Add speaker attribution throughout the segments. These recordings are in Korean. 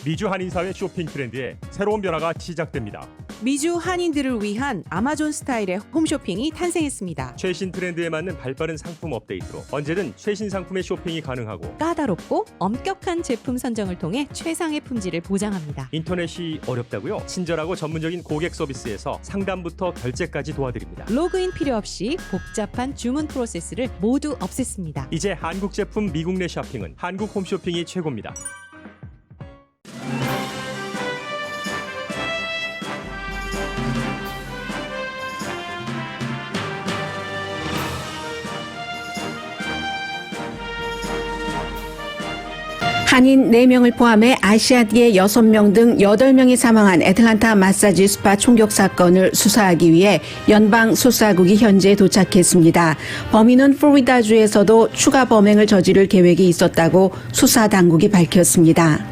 Speaker 1: 미주 한인사회 쇼핑 트렌드에 새로운 변화가 시작됩니다.
Speaker 2: 미주 한인들을 위한 아마존 스타일의 홈쇼핑이 탄생했습니다.
Speaker 1: 최신 트렌드에 맞는 발빠른 상품 업데이트로 언제든 최신 상품의 쇼핑이 가능하고
Speaker 2: 까다롭고 엄격한 제품 선정을 통해 최상의 품질을 보장합니다.
Speaker 1: 인터넷이 어렵다고요? 친절하고 전문적인 고객 서비스에서 상담부터 결제까지 도와드립니다.
Speaker 2: 로그인 필요 없이 복잡한 주문 프로세스를 모두 없앴습니다.
Speaker 1: 이제 한국 제품 미국 내 쇼핑은 한국 홈쇼핑이 최고입니다.
Speaker 3: 한인 4명을 포함해 아시아계 6명 등 8명이 사망한 애틀란타 마사지 스파 총격 사건을 수사하기 위해 연방 수사국이 현지에 도착했습니다. 범인은 플로리다주에서도 추가 범행을 저지를 계획이 있었다고 수사 당국이 밝혔습니다.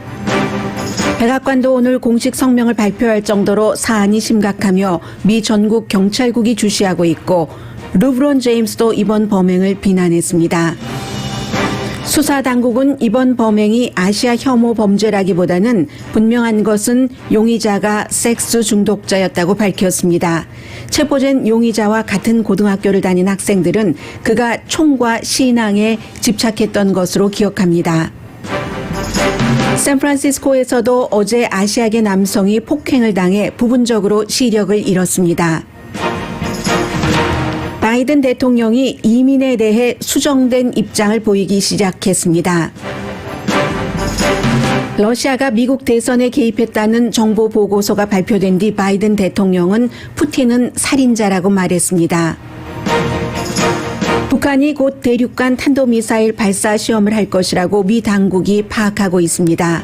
Speaker 3: 백악관도 오늘 공식 성명을 발표할 정도로 사안이 심각하며 미 전국 경찰국이 주시하고 있고 르브론 제임스도 이번 범행을 비난했습니다. 수사 당국은 이번 범행이 아시아 혐오 범죄라기보다는 분명한 것은 용의자가 섹스 중독자였다고 밝혔습니다. 체포된 용의자와 같은 고등학교를 다닌 학생들은 그가 총과 신앙에 집착했던 것으로 기억합니다. 샌프란시스코에서도 어제 아시아계 남성이 폭행을 당해 부분적으로 시력을 잃었습니다. 바이든 대통령이 이민에 대해 수정된 입장을 보이기 시작했습니다. 러시아가 미국 대선에 개입했다는 정보 보고서가 발표된 뒤 바이든 대통령은 푸틴은 살인자라고 말했습니다. 북한이 곧 대륙간 탄도미사일 발사 시험을 할 것이라고 미 당국이 파악하고 있습니다.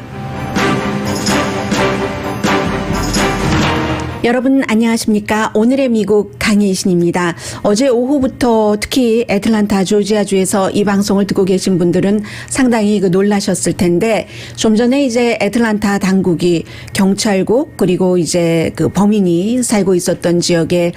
Speaker 3: 여러분 안녕하십니까? 오늘의 미국 강희신입니다. 어제 오후부터 특히 애틀란타 조지아주에서 이 방송을 듣고 계신 분들은 상당히 놀라셨을 텐데 좀 전에 이제 애틀란타 당국이 경찰국 그리고 이제 그 범인이 살고 있었던 지역에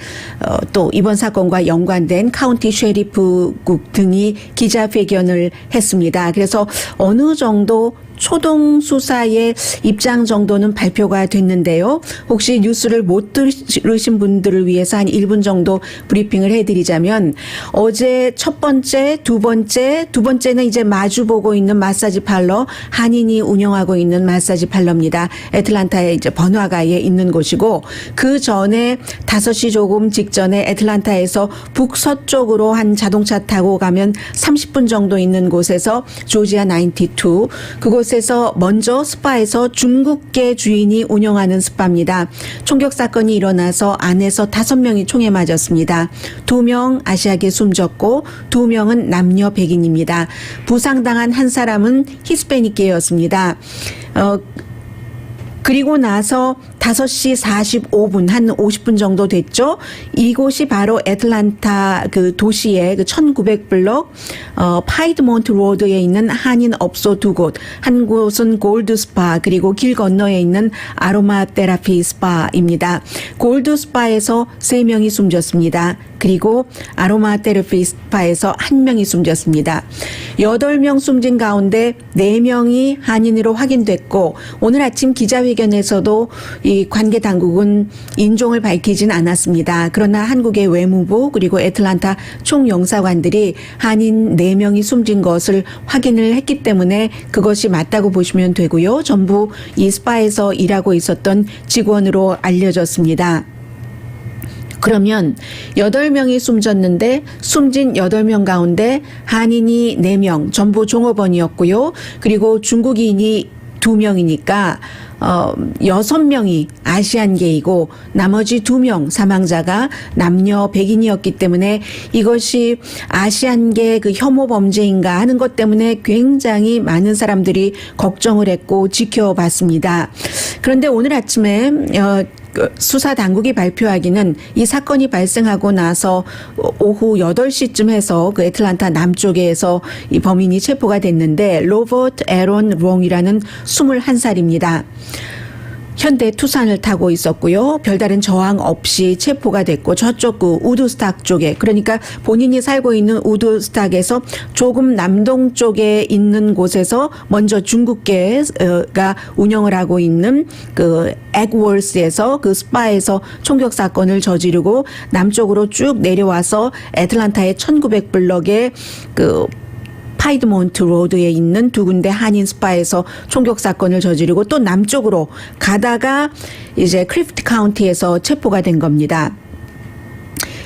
Speaker 3: 또 이번 사건과 연관된 카운티 셰리프국 등이 기자회견을 했습니다. 그래서 어느 정도 초동 수사의 입장 정도는 발표가 됐는데요. 혹시 뉴스를 못 들으신 분들을 위해서 한 1분 정도 브리핑을 해드리자면 어제 첫 번째, 두 번째는 이제 마주보고 있는 마사지 팔러, 한인이 운영하고 있는 마사지 팔러입니다. 애틀란타의 이제 번화가에 있는 곳이고 그 전에 5시 조금 직전에 애틀란타에서 북서쪽으로 한 자동차 타고 가면 30분 정도 있는 곳에서 조지아 92 그곳에서 먼저 스파에서 중국계 주인이 운영하는 스파입니다. 총격 사건이 일어나서 안에서 5명이 총에 맞았습니다. 2명 아시아계 숨졌고 2명은 남녀 백인입니다. 부상당한 한 사람은 히스패닉계였습니다. 그리고 나서 5시 45분, 한 50분 정도 됐죠. 이곳이 바로 애틀란타 그 도시의 그 1900블록, 파이드몬트 로드에 있는 한인 업소 2곳. 한 곳은 골드 스파, 그리고 길 건너에 있는 아로마 테라피 스파입니다. 골드 스파에서 3명이 숨졌습니다. 그리고 아로마 테라피 스파에서 1명이 숨졌습니다. 8명 숨진 가운데 4명이 한인으로 확인됐고, 오늘 아침 기자회견에서도 이 관계 당국은 인종을 밝히진 않았습니다. 그러나 한국의 외무부 그리고 애틀란타 총영사관들이 한인 4명이 숨진 것을 확인을 했기 때문에 그것이 맞다고 보시면 되고요. 전부 이 스파에서 일하고 있었던 직원으로 알려졌습니다. 그러면 8명이 숨졌는데 숨진 8명 가운데 한인이 4명 전부 종업원이었고요. 그리고 중국인이 2명이니까 6명이 아시안계이고 나머지 2명 사망자가 남녀 백인이었기 때문에 이것이 아시안계 그 혐오 범죄인가 하는 것 때문에 굉장히 많은 사람들이 걱정을 했고 지켜봤습니다. 그런데 오늘 아침에 수사 당국이 발표하기는 이 사건이 발생하고 나서 오후 8시쯤 해서 그 애틀란타 남쪽에서 이 범인이 체포가 됐는데 로버트 에론 롱이라는 21살입니다. 현대 투싼을 타고 있었고요. 별다른 저항 없이 체포가 됐고 저쪽 그 우드스탁 쪽에 그러니까 본인이 살고 있는 우드스탁에서 조금 남동쪽에 있는 곳에서 먼저 중국계가 운영을 하고 있는 그 액월스에서 그 스파에서 총격 사건을 저지르고 남쪽으로 쭉 내려와서 애틀란타의 1900블럭의 그 파이드몬트 로드에 있는 두 군데 한인 스파에서 총격 사건을 저지르고 또 남쪽으로 가다가 이제 크리프트 카운티에서 체포가 된 겁니다.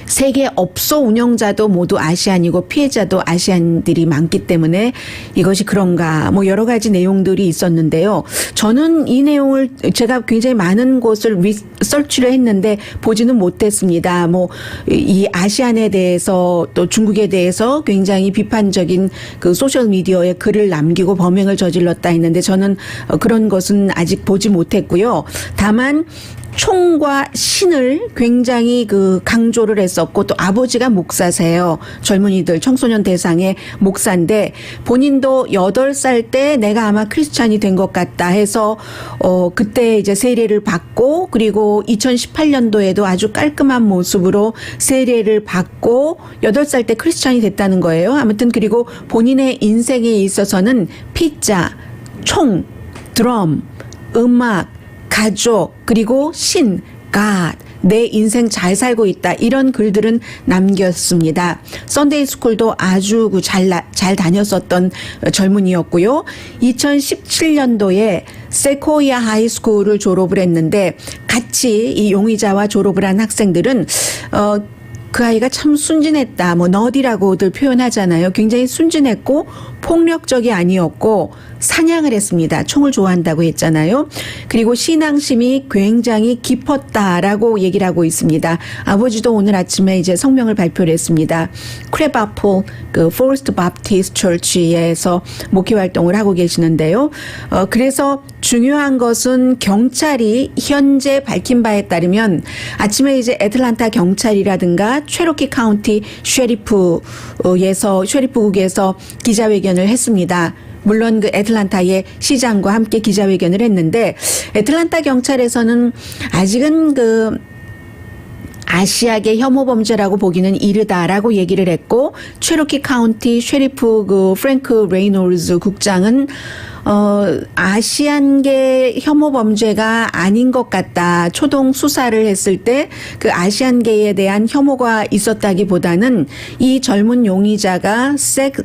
Speaker 3: 세계 업소 운영자도 모두 아시안이고 피해자도 아시안들이 많기 때문에 이것이 그런가 뭐 여러 가지 내용들이 있었는데요. 저는 이 내용을 제가 굉장히 많은 곳을 리서치를 했는데 보지는 못했습니다. 뭐 이 아시안에 대해서 또 중국에 대해서 굉장히 비판적인 그 소셜 미디어에 글을 남기고 범행을 저질렀다 했는데 저는 그런 것은 아직 보지 못했고요. 다만 총과 신을 굉장히 그 강조를 했었고 또 아버지가 목사세요. 젊은이들 청소년 대상의 목사인데 본인도 8살 때 내가 아마 크리스찬이 된 것 같다 해서 그때 이제 세례를 받고 그리고 2018년도에도 아주 깔끔한 모습으로 세례를 받고 8살 때 크리스찬이 됐다는 거예요. 아무튼 그리고 본인의 인생에 있어서는 피자, 총, 드럼, 음악, 가족 그리고 신, God, 내 인생 잘 살고 있다 이런 글들은 남겼습니다. 썬데이 스쿨도 아주 잘 다녔었던 젊은이였고요. 2017년도에 세코이아 하이스쿨을 졸업을 했는데 같이 이 용의자와 졸업을 한 학생들은 그 아이가 참 순진했다. 뭐 너디라고들 표현하잖아요. 굉장히 순진했고 폭력적이 아니었고 사냥을 했습니다. 총을 좋아한다고 했잖아요. 그리고 신앙심이 굉장히 깊었다라고 얘기를 하고 있습니다. 아버지도 오늘 아침에 이제 성명을 발표를 했습니다. 크레바폴 그 포레스트 바프티스트 처치에서 목회 활동을 하고 계시는데요. 그래서 중요한 것은 경찰이 현재 밝힌 바에 따르면 아침에 이제 애틀란타 경찰이라든가 체로키 카운티 셰리프국에서 기자회견을 했습니다. 물론 그 애틀란타의 시장과 함께 기자회견을 했는데 애틀란타 경찰에서는 아직은 그 아시아계 혐오 범죄라고 보기는 이르다라고 얘기를 했고 체로키 카운티 셰리프 그 프랭크 레이놀즈 국장은 아시안계 혐오 범죄가 아닌 것 같다. 초동 수사를 했을 때 그 아시안계에 대한 혐오가 있었다기보다는 이 젊은 용의자가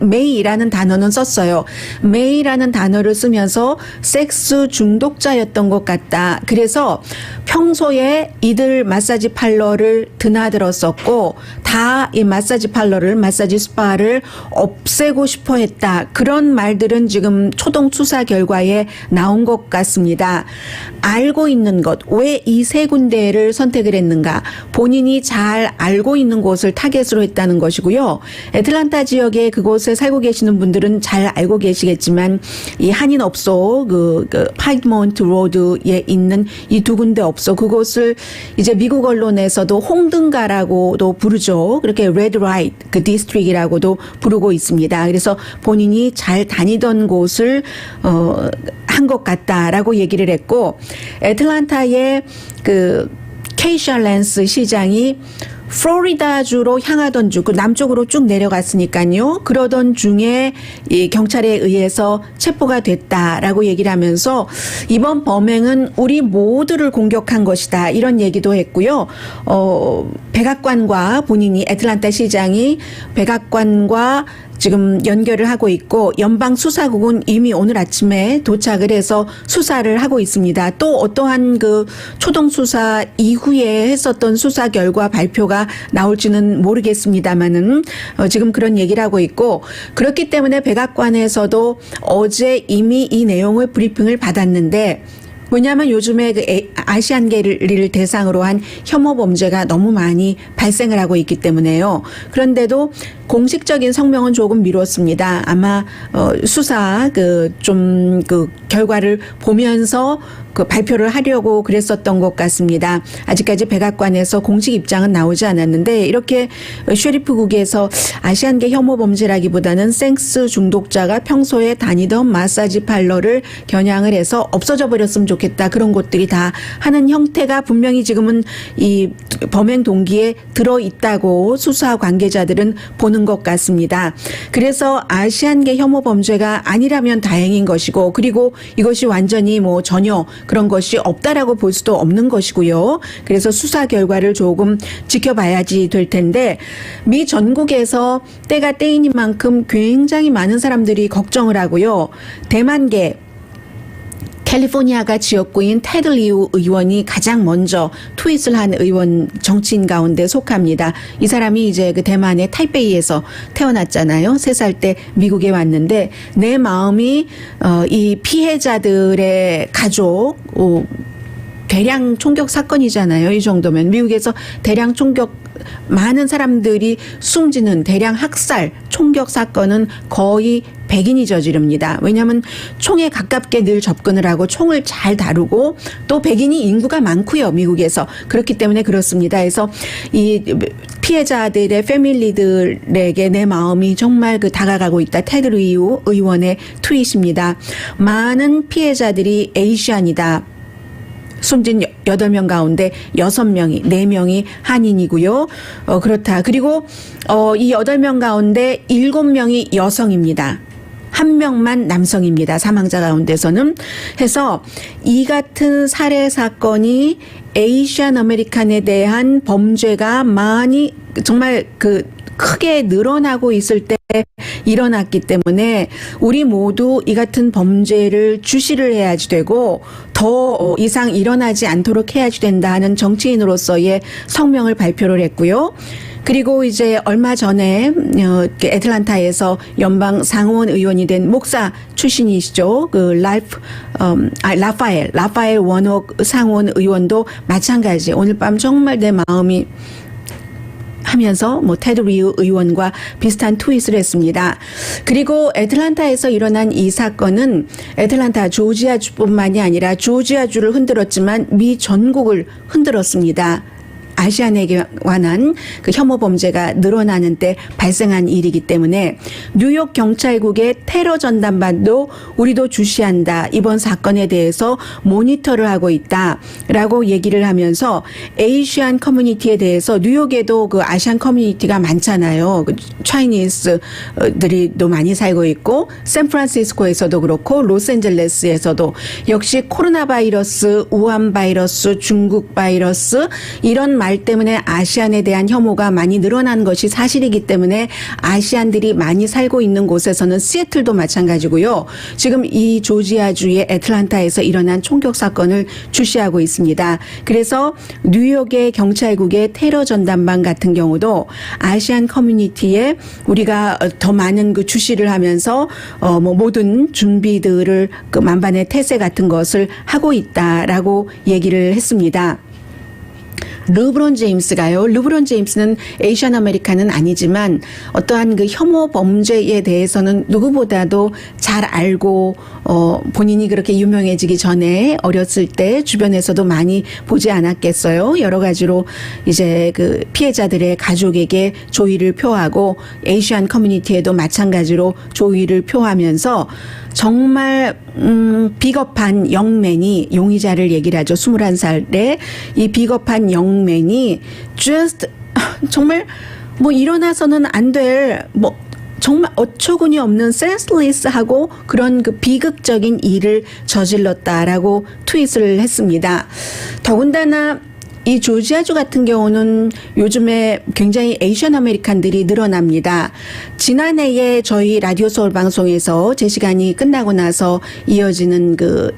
Speaker 3: 메이라는 단어는 썼어요. 메이라는 단어를 쓰면서 섹스 중독자였던 것 같다. 그래서 평소에 이들 마사지 팔러를 드나들었었고 다 이 마사지 팔러를 마사지 스파를 없애고 싶어 했다. 그런 말들은 지금 초동 수사 결과에 나온 것 같습니다. 알고 있는 것, 왜 이 세 군데를 선택을 했는가? 본인이 잘 알고 있는 곳을 타겟으로 했다는 것이고요. 애틀란타 지역에 그곳에 살고 계시는 분들은 잘 알고 계시겠지만 이 한인 업소 그 파이드몬트 로드에 있는 이 두 군데 업소 그곳을 이제 미국 언론에서도 홍등가라고도 부르죠. 그렇게 레드 라이트 그 디스트릭이라고도 부르고 있습니다. 그래서 본인이 잘 다니던 곳을 한 것 같다라고 얘기를 했고 애틀란타의 그 케이샤 랜스 시장이 플로리다주로 향하던 중, 그 남쪽으로 쭉 내려갔으니까요. 그러던 중에 이 경찰에 의해서 체포가 됐다라고 얘기를 하면서 이번 범행은 우리 모두를 공격한 것이다. 이런 얘기도 했고요. 백악관과 본인이 애틀란타 시장이 백악관과 지금 연결을 하고 있고 연방수사국은 이미 오늘 아침에 도착을 해서 수사를 하고 있습니다. 또 어떠한 그 초동수사 이후에 했었던 수사 결과 발표가 나올지는 모르겠습니다만은 지금 그런 얘기를 하고 있고 그렇기 때문에 백악관에서도 어제 이미 이 내용을 브리핑을 받았는데 왜냐하면 요즘에 그 아시안계를 대상으로 한 혐오 범죄가 너무 많이 발생을 하고 있기 때문에요. 그런데도 공식적인 성명은 조금 미뤘습니다. 아마 수사 그 결과를 보면서 그 발표를 하려고 그랬었던 것 같습니다. 아직까지 백악관에서 공식 입장은 나오지 않았는데 이렇게 셰리프국에서 아시안계 혐오 범죄라기보다는 섹스 중독자가 평소에 다니던 마사지 팔러를 겨냥을 해서 없어져 버렸으면 좋겠다. 좋겠다. 그런 곳들이 다 하는 형태가 분명히 지금은 이 범행 동기에 들어있다고 수사 관계자들은 보는 것 같습니다. 그래서 아시안계 혐오 범죄가 아니라면 다행인 것이고 그리고 이것이 완전히 뭐 전혀 그런 것이 없다라고 볼 수도 없는 것이고요. 그래서 수사 결과를 조금 지켜봐야지 될 텐데 미 전국에서 때가 때이니만큼 굉장히 많은 사람들이 걱정을 하고요. 대만계 캘리포니아가 지역구인 테드 리우 의원이 가장 먼저 트윗을 한 의원 정치인 가운데 속합니다. 이 사람이 이제 그 대만의 타이베이에서 태어났잖아요. 3살 때 미국에 왔는데 내 마음이 이 피해자들의 가족 대량 총격 사건이잖아요. 이 정도면 미국에서 대량 총격 많은 사람들이 숨지는 대량 학살 총격 사건은 거의 백인이 저지릅니다. 왜냐하면 총에 가깝게 늘 접근을 하고 총을 잘 다루고 또 백인이 인구가 많고요. 미국에서. 그렇기 때문에 그렇습니다. 그래서 이 피해자들의 패밀리들에게 내 마음이 정말 그 다가가고 있다. 테드 리우 의원의 트윗입니다. 많은 피해자들이 에이시안이다. 숨진 8명 가운데 6명이, 4명이 한인이고요. 그렇다. 그리고 이 8명 가운데 7명이 여성입니다. 1명만 남성입니다. 사망자 가운데서는. 해서 이 같은 살해 사건이 에이시안 아메리칸에 대한 범죄가 많이 정말 크게 늘어나고 있을 때 일어났기 때문에 우리 모두 이 같은 범죄를 주시를 해야지 되고 더 이상 일어나지 않도록 해야지 된다 하는 정치인으로서의 성명을 발표를 했고요. 그리고 이제 얼마 전에 애틀란타에서 연방 상원 의원이 된 목사 출신이시죠. 라파엘 원옥 상원 의원도 마찬가지. 오늘 밤 정말 내 마음이 하면서 테드 리우 의원과 비슷한 트윗을 했습니다. 그리고 애틀란타에서 일어난 이 사건은 애틀란타 조지아주뿐만이 아니라 조지아주를 흔들었지만 미 전국을 흔들었습니다. 아시안에게 관한 그 혐오 범죄가 늘어나는 때 발생한 일이기 때문에 뉴욕 경찰국의 테러 전담반도 우리도 주시한다. 이번 사건에 대해서 모니터를 하고 있다라고 얘기를 하면서 에이시안 커뮤니티에 대해서 뉴욕에도 그 아시안 커뮤니티가 많잖아요. 그 차이니스들이 또 많이 살고 있고 샌프란시스코에서도 그렇고 로스앤젤레스에서도 역시 코로나 바이러스, 우한 바이러스, 중국 바이러스 이런 말 때문에 아시안에 대한 혐오가 많이 늘어난 것이 사실이기 때문에 아시안들이 많이 살고 있는 곳에서는 시애틀도 마찬가지고요. 지금 이 조지아주의 애틀란타에서 일어난 총격 사건을 주시하고 있습니다. 그래서 뉴욕의 경찰국의 테러 전담반 같은 경우도 아시안 커뮤니티에 우리가 더 많은 그 주시를 하면서 모든 준비들을 그 만반의 태세 같은 것을 하고 있다라고 얘기를 했습니다. 르브론 제임스가요. 르브론 제임스는 에이시안 아메리칸은 아니지만 어떠한 그 혐오 범죄에 대해서는 누구보다도 잘 알고 본인이 그렇게 유명해지기 전에 어렸을 때 주변에서도 많이 보지 않았겠어요. 여러 가지로 이제 그 피해자들의 가족에게 조의를 표하고 에이시안 커뮤니티에도 마찬가지로 조의를 표하면서 정말 비겁한 영맨이 용의자를 얘기를 하죠. 21살에 이 비겁한 영맨이 just 정말 일어나서는 안 될 정말 어처구니 없는 센스리스하고 그런 그 비극적인 일을 저질렀다라고 트윗을 했습니다. 더군다나 이 조지아주 같은 경우는 요즘에 굉장히 에이시안 아메리칸들이 늘어납니다. 지난해에 저희 라디오 서울 방송에서 제 시간이 끝나고 나서 이어지는 그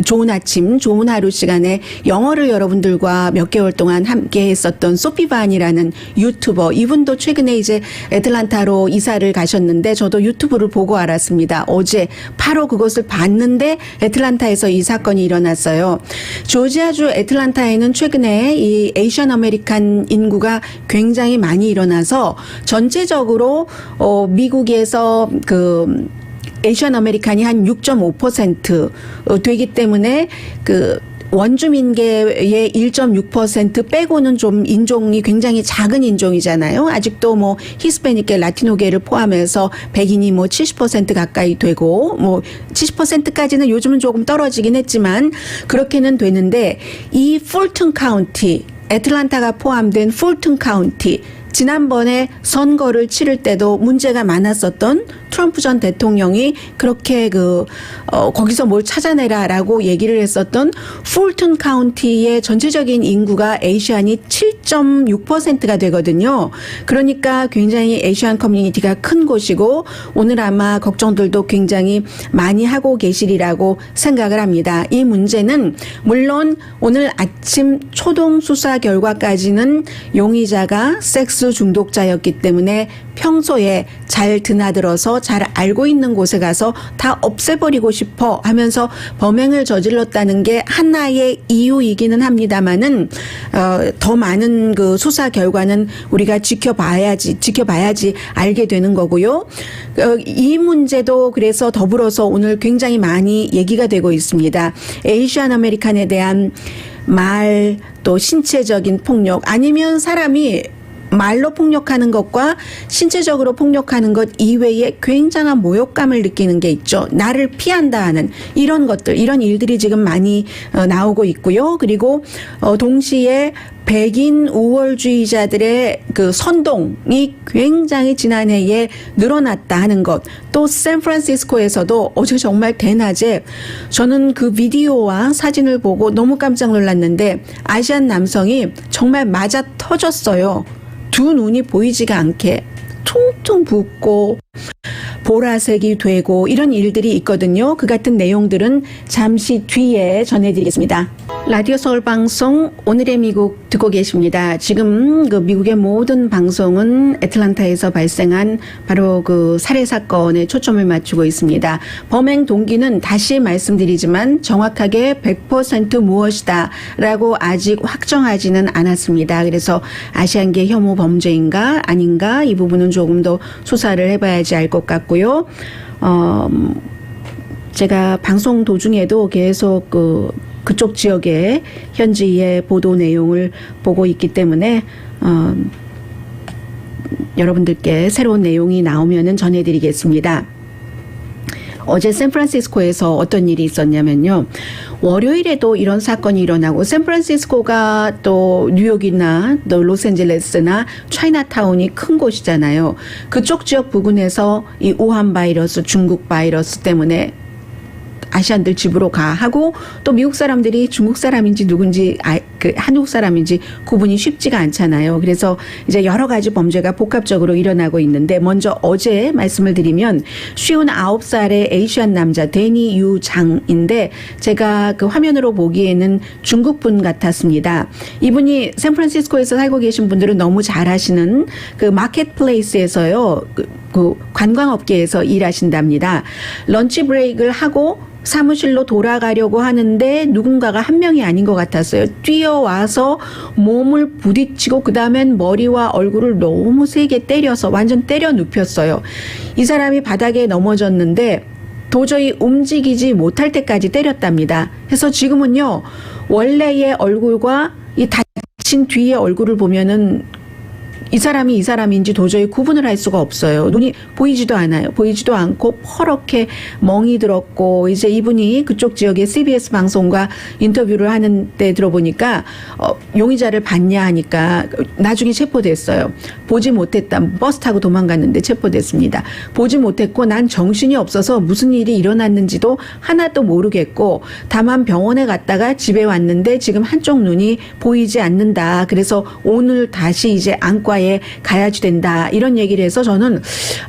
Speaker 3: 좋은 아침, 좋은 하루 시간에 영어를 여러분들과 몇 개월 동안 함께 했었던 소피 반이라는 유튜버, 이분도 최근에 이제 애틀란타로 이사를 가셨는데 저도 유튜브를 보고 알았습니다. 어제 바로 그것을 봤는데 애틀란타에서 이 사건이 일어났어요. 조지아주 애틀란타에는 최근에 이 에이시안 아메리칸 인구가 굉장히 많이 일어나서 전체적으로 미국에서 에이시안 아메리칸이 한 6.5% 되기 때문에 원주민계의 1.6% 빼고는 좀 인종이 굉장히 작은 인종이잖아요. 아직도 뭐 히스패닉계, 라티노계를 포함해서 백인이 뭐 70% 가까이 되고 뭐 70%까지는 요즘은 조금 떨어지긴 했지만 그렇게는 되는데 이 풀튼 카운티, 애틀란타가 포함된 풀튼 카운티 지난번에 선거를 치를 때도 문제가 많았었던 트럼프 전 대통령이 그렇게 거기서 뭘 찾아내라라고 얘기를 했었던 풀튼 카운티의 전체적인 인구가 아시안이 7.6%가 되거든요. 그러니까 굉장히 아시안 커뮤니티가 큰 곳이고 오늘 아마 걱정들도 굉장히 많이 하고 계시리라고 생각을 합니다. 이 문제는 물론 오늘 아침 초동 수사 결과까지는 용의자가 섹스 중독자였기 때문에 평소에 잘 드나들어서 잘 알고 있는 곳에 가서 다 없애버리고 싶어 하면서 범행을 저질렀다는 게 하나의 이유이기는 합니다만은 더 많은 그 수사 결과는 우리가 지켜봐야지 알게 되는 거고요. 이 문제도 그래서 더불어서 오늘 굉장히 많이 얘기가 되고 있습니다. 에이시안 아메리칸에 대한 말, 또 신체적인 폭력 아니면 사람이 말로 폭력하는 것과 신체적으로 폭력하는 것 이외에 굉장한 모욕감을 느끼는 게 있죠. 나를 피한다 하는 이런 것들, 이런 일들이 지금 많이 나오고 있고요. 그리고 동시에 백인 우월주의자들의 그 선동이 굉장히 지난해에 늘어났다 하는 것. 또 샌프란시스코에서도 어제 정말 대낮에 저는 그 비디오와 사진을 보고 너무 깜짝 놀랐는데 아시안 남성이 정말 맞아 터졌어요. 두 눈이 보이지가 않게 퉁퉁 붓고 보라색이 되고 이런 일들이 있거든요. 그 같은 내용들은 잠시 뒤에 전해드리겠습니다. 라디오 서울 방송 오늘의 미국 듣고 계십니다. 지금 그 미국의 모든 방송은 애틀란타에서 발생한 바로 그 살해 사건에 초점을 맞추고 있습니다. 범행 동기는 다시 말씀드리지만 정확하게 100% 무엇이다라고 아직 확정하지는 않았습니다. 그래서 아시안계 혐오 범죄인가 아닌가 이 부분은 조금 더 수사를 해봐야지 알 것 같고요. 제가 방송 도중에도 계속 그쪽 지역의 현지의 보도 내용을 보고 있기 때문에 여러분들께 새로운 내용이 나오면은 전해드리겠습니다. 어제 샌프란시스코에서 어떤 일이 있었냐면요. 월요일에도 이런 사건이 일어나고 샌프란시스코가 또 뉴욕이나 또 로스앤젤레스나 차이나타운이 큰 곳이잖아요. 그쪽 지역 부근에서 이 우한 바이러스, 중국 바이러스 때문에 아시안들 집으로 가 하고 또 미국 사람들이 중국 사람인지 누군지 한국 사람인지 구분이 쉽지가 않잖아요. 그래서 이제 여러 가지 범죄가 복합적으로 일어나고 있는데 먼저 어제 말씀을 드리면 59살의 에이시안 남자 데니 유장인데 제가 그 화면으로 보기에는 중국분 같았습니다. 이분이 샌프란시스코에서 살고 계신 분들은 너무 잘 아시는 그 마켓플레이스에서요. 그 관광업계에서 일하신답니다. 런치 브레이크를 하고 사무실로 돌아가려고 하는데 누군가가 한 명이 아닌 것 같았어요. 뛰어와서 몸을 부딪히고 그 다음엔 머리와 얼굴을 너무 세게 때려서 완전 때려 눕혔어요. 이 사람이 바닥에 넘어졌는데 도저히 움직이지 못할 때까지 때렸답니다. 그래서 지금은요. 원래의 얼굴과 이 다친 뒤의 얼굴을 보면은 이 사람이 이 사람인지 도저히 구분을 할 수가 없어요. 눈이 보이지도 않아요. 보이지도 않고 퍼렇게 멍이 들었고 이제 이분이 그쪽 지역의 CBS 방송과 인터뷰를 하는데 들어보니까 용의자를 봤냐 하니까 나중에 체포됐어요. 보지 못했다. 버스 타고 도망갔는데 체포됐습니다. 보지 못했고 난 정신이 없어서 무슨 일이 일어났는지도 하나도 모르겠고 다만 병원에 갔다가 집에 왔는데 지금 한쪽 눈이 보이지 않는다. 그래서 오늘 다시 이제 안과 가야지 된다 이런 얘기를 해서 저는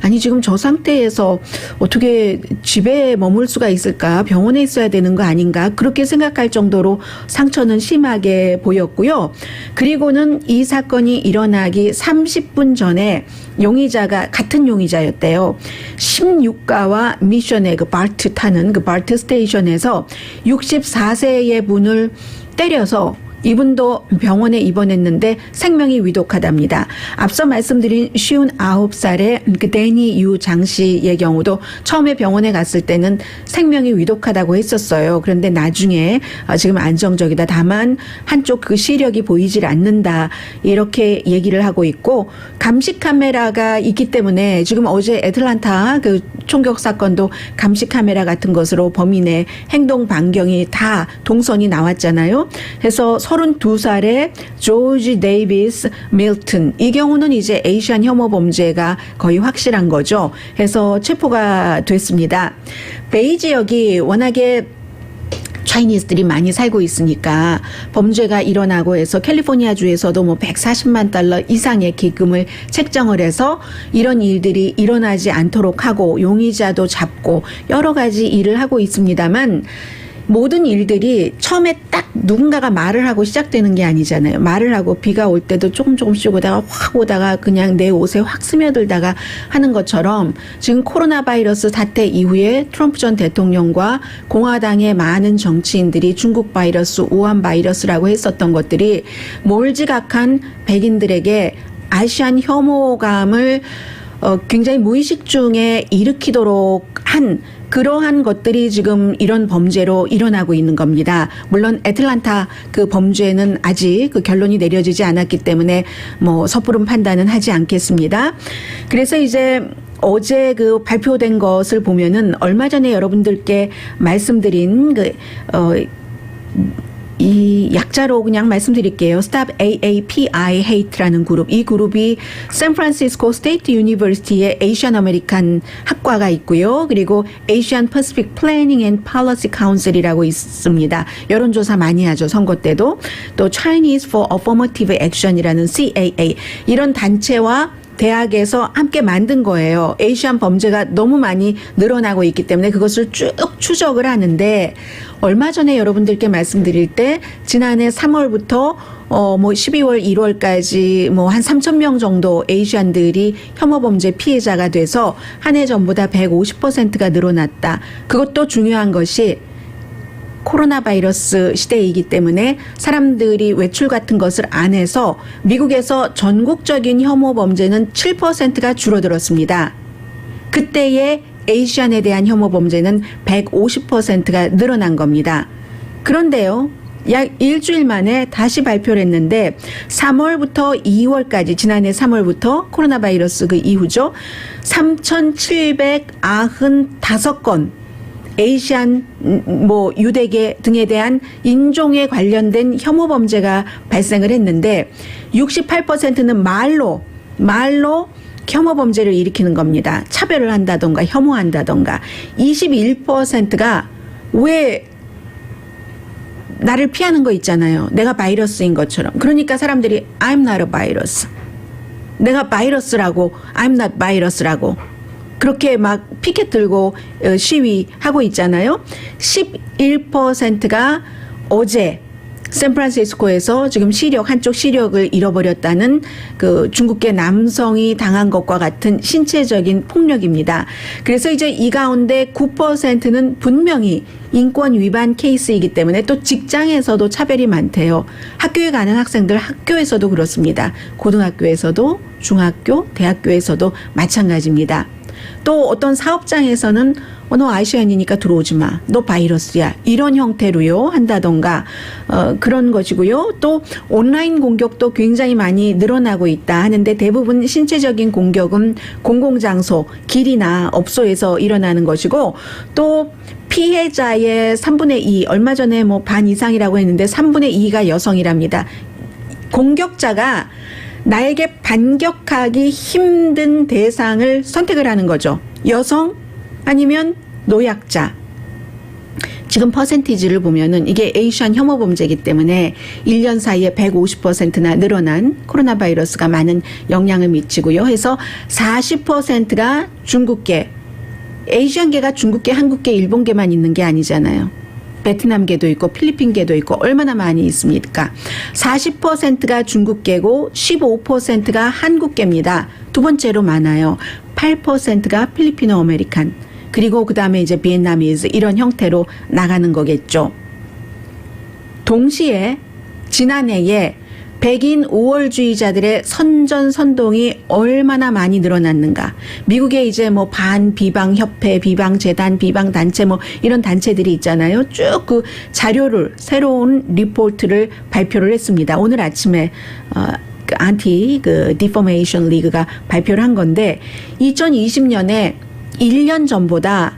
Speaker 3: 아니 지금 저 상태에서 어떻게 집에 머물 수가 있을까 병원에 있어야 되는 거 아닌가 그렇게 생각할 정도로 상처는 심하게 보였고요. 그리고는 이 사건이 일어나기 30분 전에 용의자가 같은 용의자였대요. 16가와 미션의 그 바트 타는 그 바트 스테이션에서 64세의 분을 때려서 이분도 병원에 입원했는데 생명이 위독하답니다. 앞서 말씀드린 59살의 그 데니 유 장 씨의 경우도 처음에 병원에 갔을 때는 생명이 위독하다고 했었어요. 그런데 나중에 지금 안정적이다. 다만 한쪽 그 시력이 보이질 않는다. 이렇게 얘기를 하고 있고, 감시 카메라가 있기 때문에 지금 어제 애틀란타 그 총격 사건도 감시 카메라 같은 것으로 범인의 행동 반경이 다 동선이 나왔잖아요. 그래서 32살의 조지 데이비스 밀튼, 이 경우는 이제 에이시안 혐오 범죄가 거의 확실한 거죠. 해서 체포가 됐습니다. 베이 지역이 워낙에 차이니스들이 많이 살고 있으니까 범죄가 일어나고 해서 캘리포니아주에서도 뭐 140만 달러 이상의 기금을 책정을 해서 이런 일들이 일어나지 않도록 하고 용의자도 잡고 여러 가지 일을 하고 있습니다만, 모든 일들이 처음에 딱 누군가가 말을 하고 시작되는 게 아니잖아요. 말을 하고 비가 올 때도 조금씩 오다가 확 오다가 그냥 내 옷에 확 스며들다가 하는 것처럼, 지금 코로나 바이러스 사태 이후에 트럼프 전 대통령과 공화당의 많은 정치인들이 중국 바이러스, 우한 바이러스라고 했었던 것들이 몰지각한 백인들에게 아시안 혐오감을 굉장히 무의식 중에 일으키도록 한 그러한 것들이 지금 이런 범죄로 일어나고 있는 겁니다. 물론 애틀란타 그 범죄는 아직 그 결론이 내려지지 않았기 때문에 뭐 섣부른 판단은 하지 않겠습니다. 그래서 이제 어제 그 발표된 것을 보면은 얼마 전에 여러분들께 말씀드린 이 약자로 그냥 말씀드릴게요. Stop AAPI Hate라는 그룹. 이 그룹이 샌프란시스코 스테이트 유니버시티의 에이시안 아메리칸 학과가 있고요. 그리고 Asian Pacific Planning and Policy Council이라고 있습니다. 여론조사 많이 하죠. 선거 때도. 또 Chinese for Affirmative Action이라는 CAA. 이런 단체와 대학에서 함께 만든 거예요. 에이시안 범죄가 너무 많이 늘어나고 있기 때문에 그것을 쭉 추적을 하는데, 얼마 전에 여러분들께 말씀드릴 때 지난해 3월부터 뭐 12월 1월까지 뭐 한 3,000명 정도 에이시안들이 혐오 범죄 피해자가 돼서 한 해 전보다 150%가 늘어났다. 그것도 중요한 것이 코로나 바이러스 시대이기 때문에 사람들이 외출 같은 것을 안 해서 미국에서 전국적인 혐오 범죄는 7%가 줄어들었습니다. 그때의 에이시안에 대한 혐오 범죄는 150%가 늘어난 겁니다. 그런데요, 약 일주일 만에 다시 발표를 했는데 3월부터 2월까지, 지난해 3월부터 코로나 바이러스 그 이후죠, 3,795건 에이시안 뭐 유대계 등에 대한 인종에 관련된 혐오 범죄가 발생을 했는데 68%는 말로 혐오 범죄를 일으키는 겁니다. 차별을 한다던가 혐오한다던가. 21%가 왜 나를 피하는 거 있잖아요. 내가 바이러스인 것처럼. 그러니까 사람들이 I'm not a virus. 내가 바이러스라고, I'm not virus라고. 그렇게 막 피켓 들고 시위하고 있잖아요. 11%가 어제 샌프란시스코에서 지금 한쪽 시력을 잃어버렸다는 그 중국계 남성이 당한 것과 같은 신체적인 폭력입니다. 그래서 이제 이 가운데 9%는 분명히 인권 위반 케이스이기 때문에 또 직장에서도 차별이 많대요. 학교에 가는 학생들 학교에서도 그렇습니다. 고등학교에서도 중학교, 대학교에서도 마찬가지입니다. 또 어떤 사업장에서는 너 아시안이니까 들어오지 마. 너 바이러스야. 이런 형태로요 한다던가 그런 것이고요. 또 온라인 공격도 굉장히 많이 늘어나고 있다 하는데 대부분 신체적인 공격은 공공장소, 길이나 업소에서 일어나는 것이고, 또 피해자의 3분의 2, 얼마 전에 뭐 반 이상이라고 했는데 3분의 2가 여성이랍니다. 공격자가 나에게 반격하기 힘든 대상을 선택을 하는 거죠. 여성 아니면 노약자. 지금 퍼센티지를 보면은 이게 에이시안 혐오 범죄이기 때문에 1년 사이에 150%나 늘어난 코로나 바이러스가 많은 영향을 미치고요. 해서 40%가 중국계. 에이시안계가 중국계, 한국계, 일본계만 있는 게 아니잖아요. 베트남계도 있고 필리핀계도 있고 얼마나 많이 있습니까? 40%가 중국계고 15%가 한국계입니다. 두 번째로 많아요. 8%가 필리핀어 아메리칸. 그리고 그다음에 이제 비엔나미즈, 이런 형태로 나가는 거겠죠. 동시에 지난해에 백인 우월주의자들의 선전선동이 얼마나 많이 늘어났는가. 미국에 이제 뭐 반비방협회, 비방재단, 비방단체 뭐 이런 단체들이 있잖아요. 쭉 그 자료를, 새로운 리포트를 발표를 했습니다. 오늘 아침에 그 안티 그 디포메이션 리그가 발표를 한 건데 2020년에 1년 전보다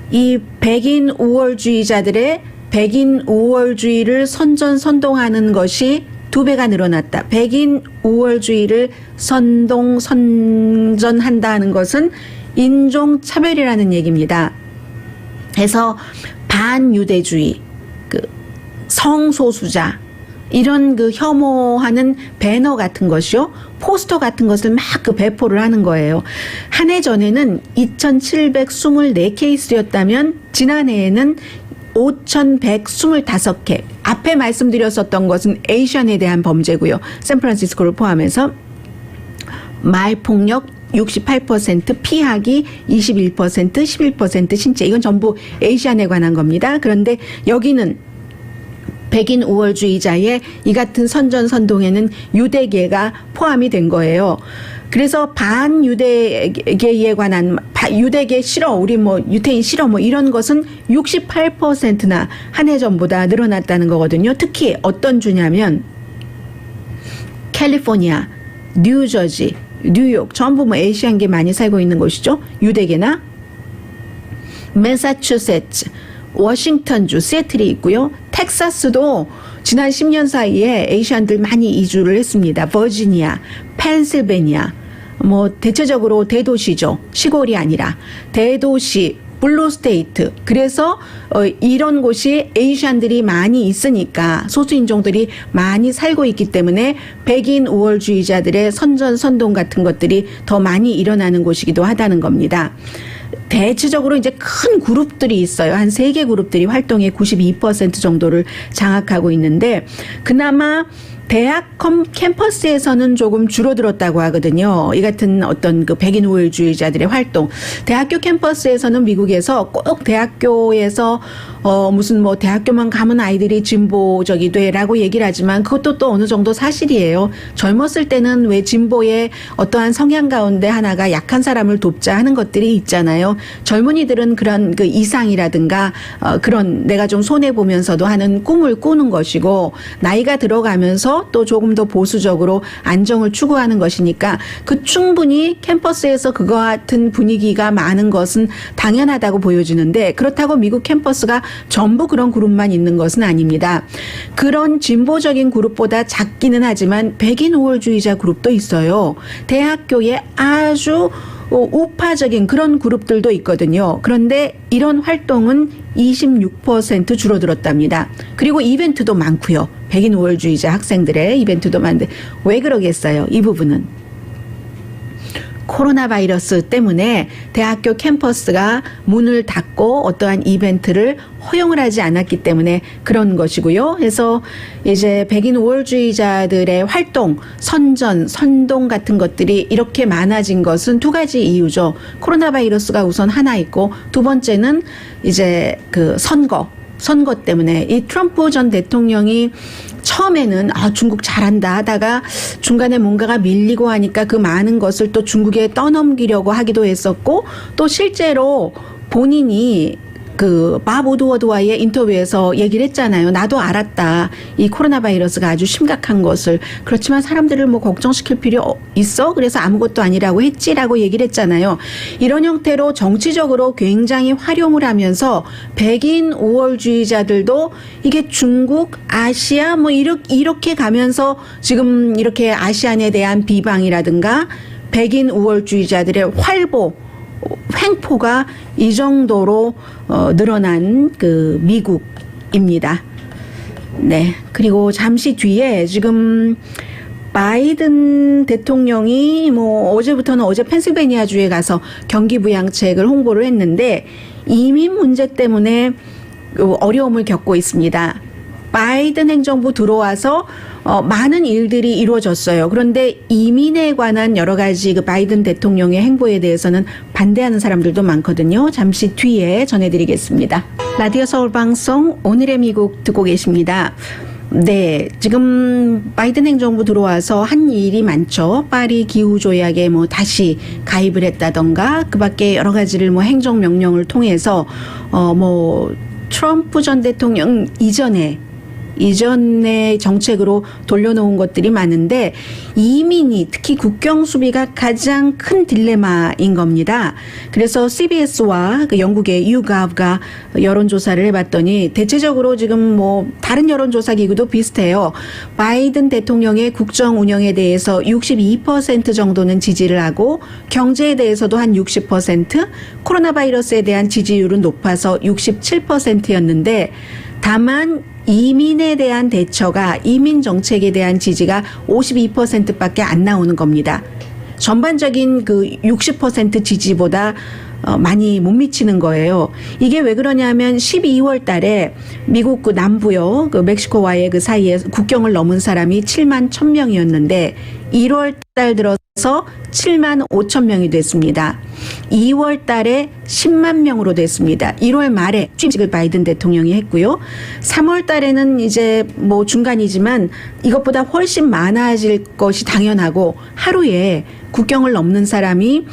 Speaker 3: 이 백인 우월주의자들의 백인 우월주의를 선전하는 것이 2배가 늘어났다. 백인 우월주의를 선전한다는 것은 인종차별이라는 얘기입니다. 그래서 반유대주의, 그 성소수자, 이런 그 혐오하는 배너 같은 것이요, 포스터 같은 것을 막 그 배포를 하는 거예요. 한 해 전에는 2,724케이스였다면 지난해에는 5,125개. 앞에 말씀드렸었던 것은 에이션에 대한 범죄고요. 샌프란시스코를 포함해서 말폭력 68%, 피하기 21%, 11% 신체. 이건 전부 에이션에 관한 겁니다. 그런데 여기는 백인 우월주의자의 이 같은 선전선동에는 유대계가 포함이 된 거예요. 그래서 반유대계에 관한 유대계 싫어, 우리 뭐 유태인 싫어 뭐 이런 것은 68%나 한 해 전보다 늘어났다는 거거든요. 특히 어떤 주냐면 캘리포니아, 뉴저지, 뉴욕 전부 뭐 에이시안계 많이 살고 있는 곳이죠. 유대계나 매사추세츠, 워싱턴주, 시애틀이 있고요. 텍사스도 지난 10년 사이에 에이시안들 많이 이주를 했습니다. 버지니아, 펜실베니아, 뭐 대체적으로 대도시죠. 시골이 아니라 대도시, 블루스테이트. 그래서 이런 곳이 에이시안들이 많이 있으니까, 소수인종들이 많이 살고 있기 때문에 백인 우월주의자들의 선전 선동 같은 것들이 더 많이 일어나는 곳이기도 하다는 겁니다. 대체적으로 이제 큰 그룹들이 있어요. 한 3개 그룹들이 활동의 92% 정도를 장악하고 있는데, 그나마 대학 캠퍼스에서는 조금 줄어들었다고 하거든요. 이 같은 어떤 그 백인 우월주의자들의 활동. 대학교 캠퍼스에서는 미국에서 꼭 대학교에서 무슨 뭐 대학교만 가면 아이들이 진보적이 돼라고 얘기를 하지만 그것도 또 어느 정도 사실이에요. 젊었을 때는 왜 진보의 어떠한 성향 가운데 하나가 약한 사람을 돕자 하는 것들이 있잖아요. 젊은이들은 그런 그 이상이라든가 그런 내가 좀 손해 보면서도 하는 꿈을 꾸는 것이고, 나이가 들어가면서 또 조금 더 보수적으로 안정을 추구하는 것이니까 그 충분히 캠퍼스에서 그와 같은 분위기가 많은 것은 당연하다고 보여지는데, 그렇다고 미국 캠퍼스가 전부 그런 그룹만 있는 것은 아닙니다. 그런 진보적인 그룹보다 작기는 하지만 백인 우월주의자 그룹도 있어요. 대학교에 아주 우파적인 그런 그룹들도 있거든요. 그런데 이런 활동은 26% 줄어들었답니다. 그리고 이벤트도 많고요. 백인 우월주의자 학생들의 이벤트도 많은데 왜 그러겠어요? 이 부분은 코로나 바이러스 때문에 대학교 캠퍼스가 문을 닫고 어떠한 이벤트를 허용을 하지 않았기 때문에 그런 것이고요. 그래서 이제 백인 우월주의자들의 활동, 선동 같은 것들이 이렇게 많아진 것은 2가지 이유죠. 코로나 바이러스가 우선 하나 있고, 두 번째는 이제 그 선거 때문에 이 트럼프 전 대통령이 처음에는 중국 잘한다 하다가 중간에 뭔가가 밀리고 하니까 그 많은 것을 또 중국에 떠넘기려고 하기도 했었고, 또 실제로 본인이 그 밥 우드워드와의 인터뷰에서 얘기를 했잖아요. 나도 알았다. 이 코로나 바이러스가 아주 심각한 것을. 그렇지만 사람들을 뭐 걱정시킬 필요 있어? 그래서 아무것도 아니라고 했지라고 얘기를 했잖아요. 이런 형태로 정치적으로 굉장히 활용을 하면서 백인 우월주의자들도 이게 중국, 아시아 뭐 이렇게 가면서 지금 이렇게 아시안에 대한 비방이라든가 백인 우월주의자들의 횡포가 이 정도로 늘어난 그 미국입니다. 네. 그리고 잠시 뒤에 지금 바이든 대통령이 뭐 어제 펜실베니아주에 가서 경기 부양책을 홍보를 했는데 이민 문제 때문에 어려움을 겪고 있습니다. 바이든 행정부 들어와서 많은 일들이 이루어졌어요. 그런데 이민에 관한 여러 가지 그 바이든 대통령의 행보에 대해서는 반대하는 사람들도 많거든요. 잠시 뒤에 전해드리겠습니다. 라디오 서울 방송 오늘의 미국 듣고 계십니다. 네, 지금 바이든 행정부 들어와서 한 일이 많죠. 파리 기후 조약에 뭐 다시 가입을 했다던가, 그밖에 여러 가지를 뭐 행정 명령을 통해서 뭐 트럼프 전 대통령 이전의 정책으로 돌려놓은 것들이 많은데, 이민이 특히 국경 수비가 가장 큰 딜레마인 겁니다. 그래서 CBS와 그 영국의 YouGov가 여론조사를 해봤더니 대체적으로 지금 뭐 다른 여론조사 기구도 비슷해요. 바이든 대통령의 국정 운영에 대해서 62% 정도는 지지를 하고, 경제에 대해서도 한 60%, 코로나 바이러스에 대한 지지율은 높아서 67%였는데, 다만 이민에 대한 대처가, 이민 정책에 대한 지지가 52%밖에 안 나오는 겁니다. 전반적인 그 60% 지지보다 많이 못 미치는 거예요. 이게 왜 그러냐면 12월 달에 미국 그 남부요, 그 멕시코와의 그 사이에 국경을 넘은 사람이 7만 1,000명이었는데 1월 달 들어서 7만 5천 명이 됐습니다. 2월 달에 10만 명으로 됐습니다. 1월 말에 취임식을 바이든 대통령이 했고요. 3월 달에는 이제 뭐 중간이지만 이것보다 훨씬 많아질 것이 당연하고, 하루에 국경을 넘는 사람이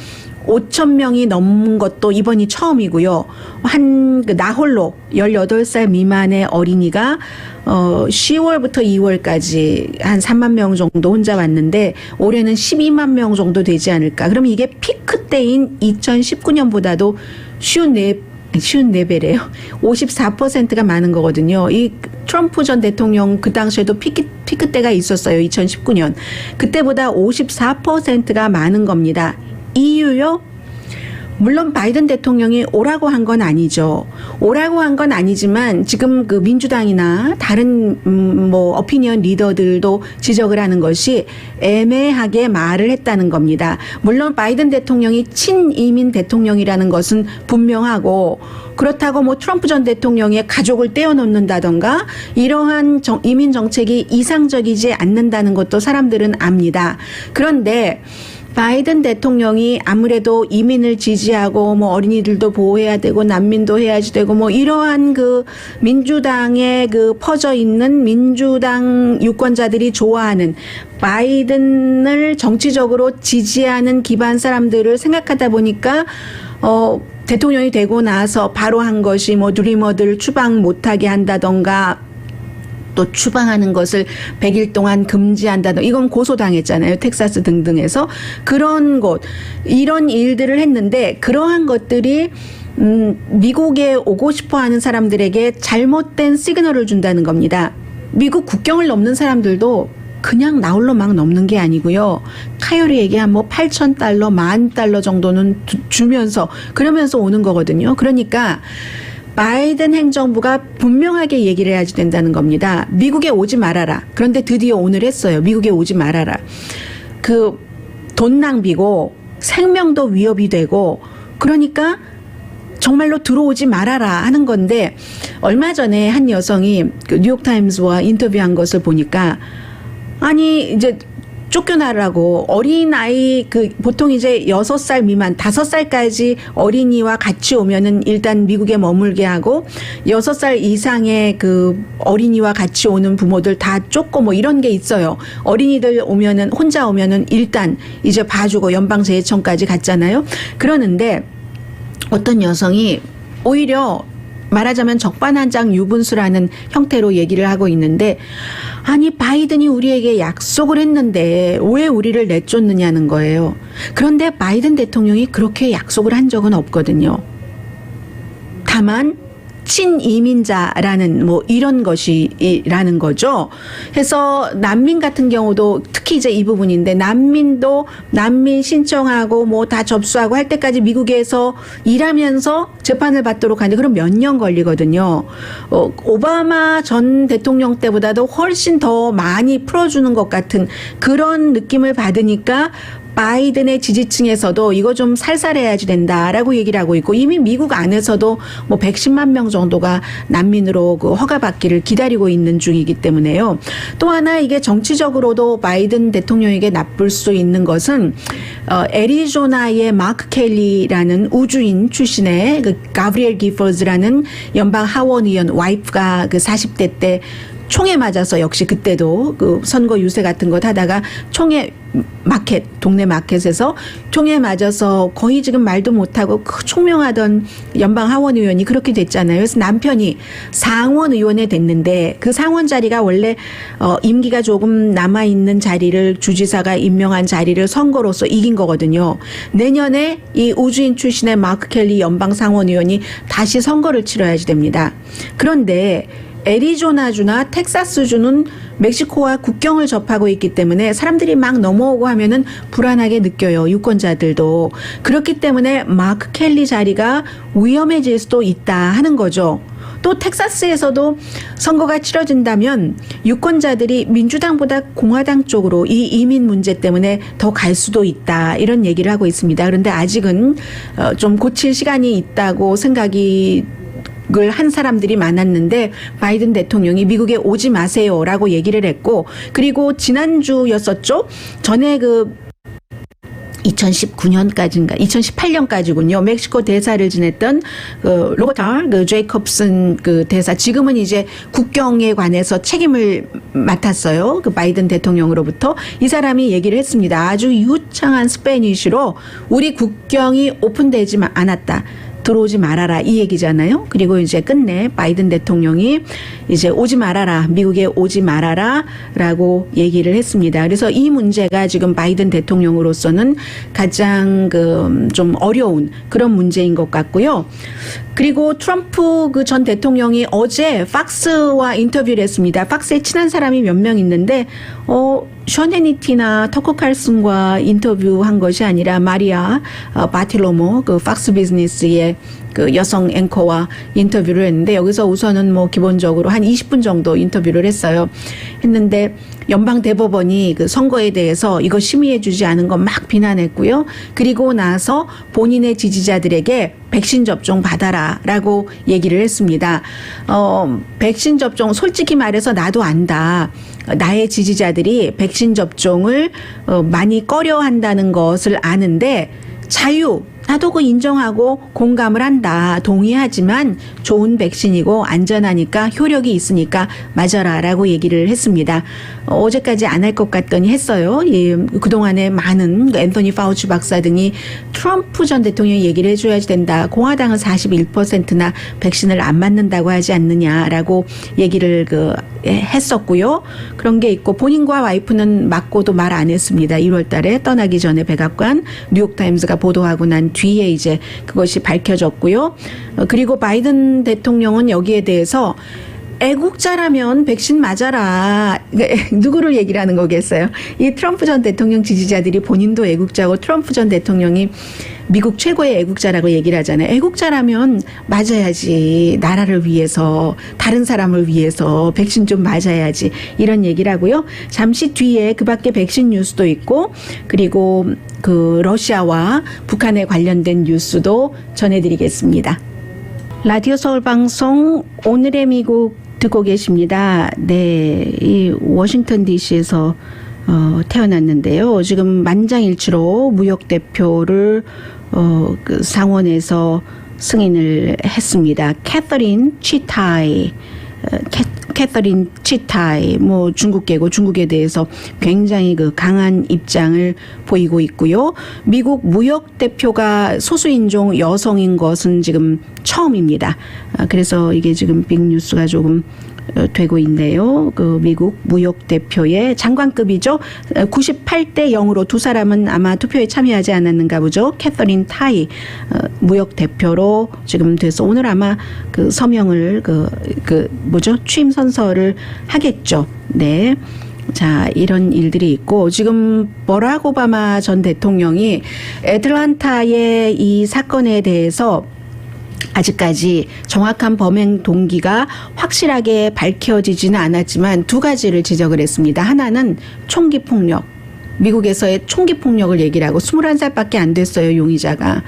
Speaker 3: 5천 명이 넘은 것도 이번이 처음이고요. 그 나홀로 18살 미만의 어린이가 10월부터 2월까지 한 3만 명 정도 혼자 왔는데, 올해는 12만 명 정도 되지 않을까. 그럼 이게 피크 때인 2019년보다도 쉬운 4배래요. 54%가 많은 거거든요. 이 트럼프 전 대통령 그 당시에도 피크 때가 있었어요. 2019년. 그때보다 54%가 많은 겁니다. 이유요? 물론 바이든 대통령이 오라고 한 건 아니죠. 오라고 한 건 아니지만 지금 그 민주당이나 다른 뭐 어피니언 리더들도 지적을 하는 것이 애매하게 말을 했다는 겁니다. 물론 바이든 대통령이 친이민 대통령이라는 것은 분명하고, 그렇다고 뭐 트럼프 전 대통령의 가족을 떼어놓는다던가 이러한 이민 정책이 이상적이지 않는다는 것도 사람들은 압니다. 그런데 바이든 대통령이 아무래도 이민을 지지하고 뭐 어린이들도 보호해야 되고 난민도 해야지 되고 뭐 이러한 그 민주당에 그 퍼져 있는 민주당 유권자들이 좋아하는 바이든을 정치적으로 지지하는 기반 사람들을 생각하다 보니까 대통령이 되고 나서 바로 한 것이 뭐 드리머들 추방 못하게 한다던가, 또 추방하는 것을 100일 동안 금지한다던, 이건 고소당했잖아요. 텍사스 등등에서. 그런 곳, 이런 일들을 했는데, 그러한 것들이 미국에 오고 싶어 하는 사람들에게 잘못된 시그널을 준다는 겁니다. 미국 국경을 넘는 사람들도 그냥 나홀로 막 넘는 게 아니고요. 카요리에게 한 뭐 $8,000, $10,000 정도는 주면서, 그러면서 오는 거거든요. 그러니까 바이든 행정부가 분명하게 얘기를 해야지 된다는 겁니다. 미국에 오지 말아라. 그런데 드디어 오늘 했어요. 미국에 오지 말아라. 그 돈 낭비고 생명도 위협이 되고, 그러니까 정말로 들어오지 말아라 하는 건데, 얼마 전에 한 여성이 그 뉴욕타임스와 인터뷰한 것을 보니까, 아니 이제 쫓겨나라고, 어린아이 그 보통 이제 6살 미만 5살까지 어린이와 같이 오면은 일단 미국에 머물게 하고, 6살 이상의 그 어린이와 같이 오는 부모들 다 쫓고 뭐 이런 게 있어요. 어린이들 오면은, 혼자 오면은 일단 이제 봐주고 연방재해청까지 갔잖아요. 그러는데 어떤 여성이 오히려 말하자면 적반하장 유분수라는 형태로 얘기를 하고 있는데, 아니 바이든이 우리에게 약속을 했는데 왜 우리를 내쫓느냐는 거예요. 그런데 바이든 대통령이 그렇게 약속을 한 적은 없거든요. 다만 친이민자라는 뭐 이런 것이라는 거죠. 해서 난민 같은 경우도 특히 이제 이 부분인데, 난민도 난민 신청하고 뭐 다 접수하고 할 때까지 미국에서 일하면서 재판을 받도록 하는데, 그럼 몇 년 걸리거든요. 오바마 전 대통령 때보다도 훨씬 더 많이 풀어주는 것 같은 그런 느낌을 받으니까 바이든의 지지층에서도 이거 좀 살살해야지 된다라고 얘기를 하고 있고, 이미 미국 안에서도 뭐 110만 명 정도가 난민으로 그 허가받기를 기다리고 있는 중이기 때문에요. 또 하나 이게 정치적으로도 바이든 대통령에게 나쁠 수 있는 것은 애리조나의 마크 켈리라는 우주인 출신의 그 가브리엘 기퍼즈라는 연방 하원 의원 와이프가 그 40대 때 총에 맞아서 역시 그때도 그 선거 유세 같은 것 하다가 총에 마켓, 동네 마켓에서 총에 맞아서 거의 지금 말도 못하고 총명하던 연방 하원 의원이 그렇게 됐잖아요. 그래서 남편이 상원 의원에 됐는데 그 상원 자리가 원래 임기가 조금 남아있는 자리를 주지사가 임명한 자리를 선거로서 이긴 거거든요. 내년에 이 우주인 출신의 마크 켈리 연방 상원 의원이 다시 선거를 치러야지 됩니다. 그런데 애리조나주나 텍사스주는 멕시코와 국경을 접하고 있기 때문에 사람들이 막 넘어오고 하면은 불안하게 느껴요. 유권자들도. 그렇기 때문에 마크 켈리 자리가 위험해질 수도 있다 하는 거죠. 또 텍사스에서도 선거가 치러진다면 유권자들이 민주당보다 공화당 쪽으로 이 이민 문제 때문에 더 갈 수도 있다 이런 얘기를 하고 있습니다. 그런데 아직은 좀 고칠 시간이 있다고 생각이 을 한 사람들이 많았는데 바이든 대통령이 미국에 오지 마세요라고 얘기를 했고 그리고 지난주였었죠. 전에 그 2019년까지인가 2018년까지군요. 멕시코 대사를 지냈던 그 로버타 그 제이콥슨 그 대사 지금은 이제 국경에 관해서 책임을 맡았어요. 그 바이든 대통령으로부터 이 사람이 얘기를 했습니다. 아주 유창한 스페니쉬로 우리 국경이 오픈되지 않았다. 들어오지 말아라 이 얘기잖아요. 그리고 이제 끝내 바이든 대통령이 이제 오지 말아라 미국에 오지 말아라라고 얘기를 했습니다. 그래서 이 문제가 지금 바이든 대통령으로서는 가장 그 좀 어려운 그런 문제인 것 같고요. 그리고 트럼프 그 전 대통령이 어제 팍스와 인터뷰를 했습니다. 팍스에 친한 사람이 몇 명 있는데 션 해니티나 터커 칼슨과 인터뷰한 것이 아니라 마리아 바틸로모 그 팍스 비즈니스의 그 여성 앵커와 인터뷰를 했는데 여기서 우선은 뭐 기본적으로 한 20분 정도 인터뷰를 했는데 연방 대법원이 그 선거에 대해서 이거 심의해주지 않은 건 막 비난했고요. 그리고 나서 본인의 지지자들에게 백신 접종 받아라라고 얘기를 했습니다. 백신 접종 솔직히 말해서 나도 안다. 나의 지지자들이 백신 접종을 많이 꺼려한다는 것을 아는데 자유 나도 그 인정하고 공감을 한다. 동의하지만 좋은 백신이고 안전하니까 효력이 있으니까 맞아라라고 얘기를 했습니다. 어제까지 안 할 것 같더니 했어요. 예, 그동안에 많은 앤토니 파우치 박사 등이 트럼프 전 대통령이 얘기를 해줘야 된다. 공화당은 41%나 백신을 안 맞는다고 하지 않느냐라고 얘기를 했었고요. 그런 게 있고 본인과 와이프는 맞고도 말 안 했습니다. 1월 달에 떠나기 전에 백악관 뉴욕타임스가 보도하고 난 뒤에 이제 그것이 밝혀졌고요. 그리고 바이든 대통령은 여기에 대해서 애국자라면 백신 맞아라. 누구를 얘기를 하는 거겠어요? 이 트럼프 전 대통령 지지자들이 본인도 애국자고 트럼프 전 대통령이 미국 최고의 애국자라고 얘기를 하잖아요. 애국자라면 맞아야지. 나라를 위해서, 다른 사람을 위해서 백신 좀 맞아야지. 이런 얘기를 하고요. 잠시 뒤에 그 밖에 백신 뉴스도 있고 그리고 그 러시아와 북한에 관련된 뉴스도 전해드리겠습니다. 라디오 서울 방송 오늘의 미국 듣고 계십니다. 네, 이 워싱턴 DC에서 태어났는데요. 지금 만장일치로 무역 대표를 그 상원에서 승인을 했습니다. 캐서린 치타이. 캐서린 치타이 뭐 중국계고 중국에 대해서 굉장히 그 강한 입장을 보이고 있고요. 미국 무역 대표가 소수인종 여성인 것은 지금 처음입니다. 그래서 이게 지금 빅뉴스가 조금 되고 있네요. 그 미국 무역 대표의 장관급이죠. 98대 0으로 두 사람은 아마 투표에 참여하지 않았는가 보죠. 캐서린 타이 무역 대표로 지금 돼서 오늘 아마 그 서명을 취임 선서를 하겠죠. 네. 자, 이런 일들이 있고 지금 버락 오바마 전 대통령이 애틀란타의 이 사건에 대해서 아직까지 정확한 범행 동기가 확실하게 밝혀지지는 않았지만 두 가지를 지적을 했습니다. 하나는 총기 폭력. 미국에서의 총기 폭력을 얘기를 하고 21살밖에 안 됐어요, 용의자가.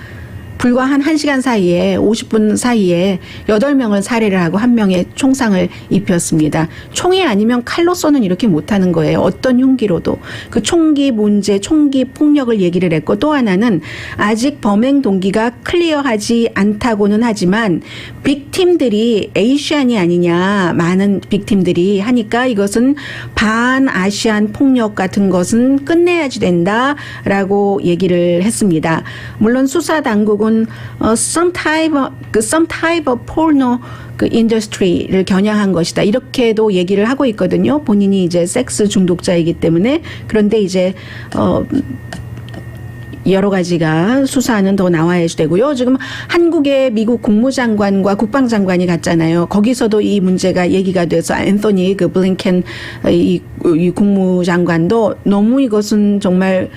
Speaker 3: 불과 한 1시간 사이에 50분 사이에 8명을 살해를 하고 1명의 총상을 입혔습니다. 총이 아니면 칼로서는 이렇게 못하는 거예요. 어떤 흉기로도. 그 총기 문제, 총기 폭력을 얘기를 했고 또 하나는 아직 범행 동기가 클리어하지 않다고는 하지만 빅팀들이 에이시안이 아니냐 많은 빅팀들이 하니까 이것은 반아시안 폭력 같은 것은 끝내야지 된다라고 얘기를 했습니다. 물론 수사 당국은 some type of porno 그 인더스트리를 겨냥한 것이다. 이렇게도 얘기를 하고 있거든요. 본인이 이제 섹스 중독자이기 때문에. 그런데 이제 여러 가지가 수사는 더 나와야 되고요. 지금 한국의 미국 국무장관과 국방장관이 갔잖아요. 거기서도 이 문제가 얘기가 돼서 앤서니 그 블링켄 이 국무장관도 너무 이것은 정말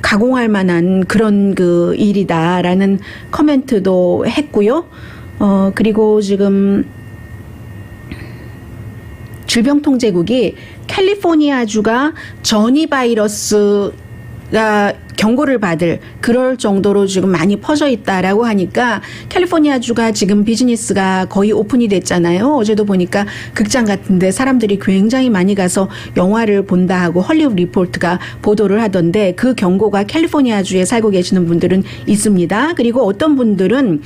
Speaker 3: 가공할 만한 그런 그 일이다라는 코멘트도 했고요. 그리고 지금 질병통제국이 캘리포니아주가 전이 바이러스가 경고를 받을 그럴 정도로 지금 많이 퍼져 있다라고 하니까 캘리포니아주가 지금 비즈니스가 거의 오픈이 됐잖아요. 어제도 보니까 극장 같은데 사람들이 굉장히 많이 가서 영화를 본다 하고 헐리우드 리포트가 보도를 하던데 그 경고가 캘리포니아주에 살고 계시는 분들은 있습니다. 그리고 어떤 분들은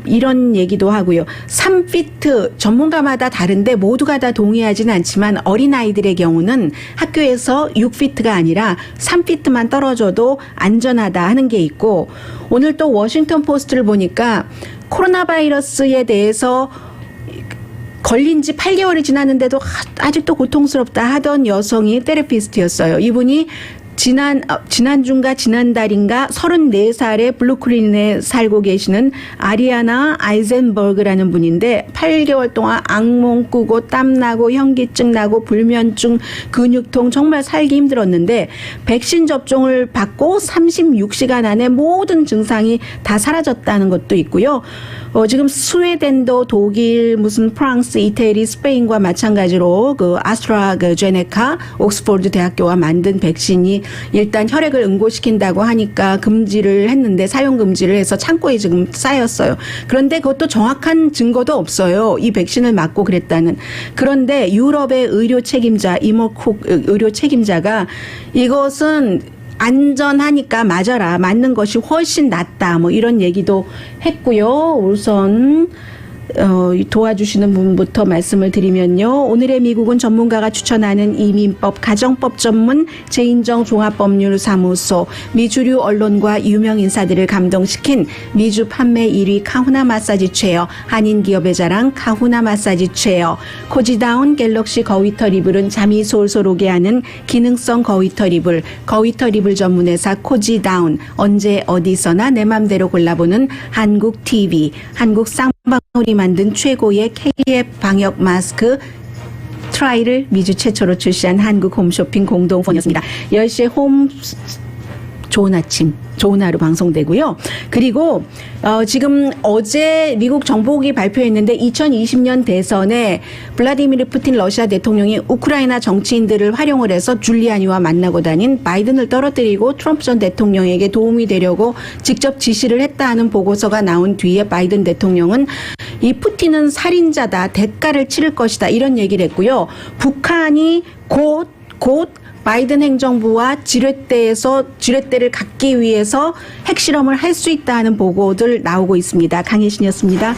Speaker 3: 이런 얘기도 하고요. 3피트 전문가마다 다른데 모두가 다 동의하지는 않지만 어린아이들의 경우는 학교에서 6피트가 아니라 3피트만 떨어져도 안전하다 하는 게 있고 오늘 또 워싱턴 포스트를 보니까 코로나 바이러스에 대해서 걸린 지 8개월이 지났는데도 아직도 고통스럽다 하던 여성이 테라피스트였어요. 이분이 지난주인가 지난달인가 34살의 블루클린에 살고 계시는 아리아나 아이젠버그라는 분인데 8개월 동안 악몽 꾸고 땀나고 현기증 나고 불면증 근육통 정말 살기 힘들었는데 백신 접종을 받고 36시간 안에 모든 증상이 다 사라졌다는 것도 있고요. 지금 스웨덴도 독일 무슨 프랑스 이태리 스페인과 마찬가지로 그 아스트라제네카 옥스포드 대학교와 만든 백신이 일단 혈액을 응고시킨다고 하니까 금지를 했는데 사용 금지를 해서 창고에 지금 쌓였어요. 그런데 그것도 정확한 증거도 없어요. 이 백신을 맞고 그랬다는. 그런데 유럽의 의료 책임자 이모콕 의료 책임자가 이것은 안전하니까 맞아라. 맞는 것이 훨씬 낫다. 뭐 이런 얘기도 했고요. 우선 도와주시는 분부터 말씀을 드리면요. 오늘의 미국은 전문가가 추천하는 이민법, 가정법 전문 재인정 종합법률사무소, 미주류 언론과 유명 인사들을 감동시킨 미주 판매 1위 카후나 마사지 체어, 한인 기업의 자랑 카후나 마사지 체어, 코지다운 갤럭시 거위터 리블은 잠이 솔솔 오게 하는 기능성 거위터 리블, 거위터 리블 전문회사 코지다운, 언제 어디서나 내 맘대로 골라보는 한국 TV, 한국 쌍방울이 만든 최고의 KF 방역 마스크 트라이를 미주 최초로 출시한 한국 홈쇼핑 공동폰이었습니다. 10시에 좋은 아침, 좋은 하루 방송되고요. 그리고 지금 어제 미국 정보국이 발표했는데 2020년 대선에 블라디미르 푸틴 러시아 대통령이 우크라이나 정치인들을 활용을 해서 줄리아니와 만나고 다닌 바이든을 떨어뜨리고 트럼프 전 대통령에게 도움이 되려고 직접 지시를 했다 하는 보고서가 나온 뒤에 바이든 대통령은 이 푸틴은 살인자다, 대가를 치를 것이다 이런 얘기를 했고요. 북한이 곧 바이든 행정부와 지뢰대를 갖기 위해서 핵실험을 할 수 있다는 보고들 나오고 있습니다. 강혜신이었습니다.